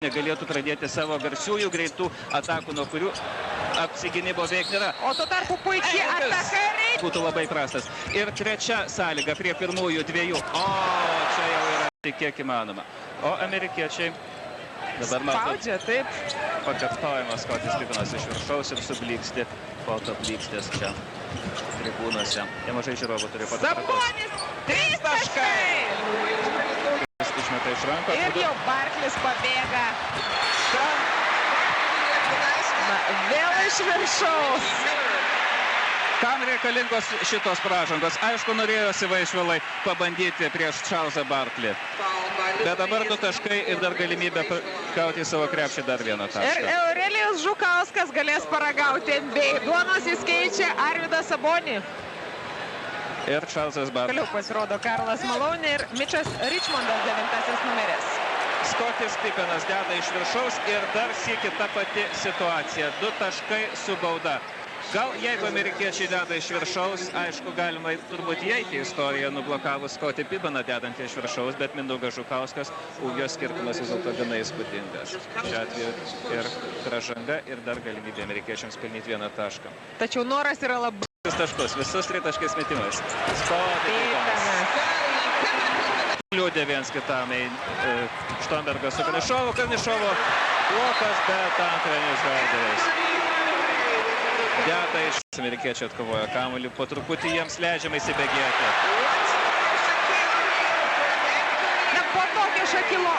negalėtų pradėti savo garsiųjų greitų atakų, nuo kurių apsigynimo beveik nėra. O tuo tarpu puikiai ataka būtų labai prastas. Ir trečia sąlyga prie pirmųjų dviejų. O, čia jau yra tik kiek įmanoma. O amerikiečiai dabar spaudžia, taip. Pakartojimas Skotis Pippenas iš viršaus ir sublyksti foto blykstės čia tribūnose. Nemažai žiūrovų turi fotografuoti. Sabonis, 3 taškai! Išmeta iš rankos. Ir jau Barklis pabėga. Vėl iš viršaus. Kam reikalingos šitos pražangos? Aišku, norėjosi Vaišvilai pabandyti prieš Čarlzą Barklį. Bet dabar 2 taškai ir dar galimybė gauti savo krepšį dar vieną tašką. Ir Eurelijus Žukauskas galės paragauti NBA. Duonos jis keičia Arvydą Sabonį. Ir Čarlzas Barklį. Toliau pasirodo Karlas Malonė ir Mičas Richmondas 9 numeris. Skotis Pippenas deda iš viršaus ir dar sykį ta pati situacija. 2 taškai su bauda. Gal jeigu amerikiečiai deda iš viršaus, aišku, galima turbūt įeiti į istoriją nublokavus Skotį Pippeną dedantį iš viršaus, bet Mindaugas Žukauskas ūgio skirtumas vis dėlto gana įspūdingas. Šiuo atveju ir pražanga ir dar galimybė amerikiečiams pelnyti 1 tašką. Tačiau noras yra labai... Taškus, visus 3 taškais metimas. Skotį Pippenas. Liūdė viens kitam Štombergas su Karnišovu. Blokas, bet Antrenis Žalgiris. Deda iš amerikiečiai atkovojo kamuolį, po truputį jiems leidžiama įsibėgėti. Po tokio Šakilo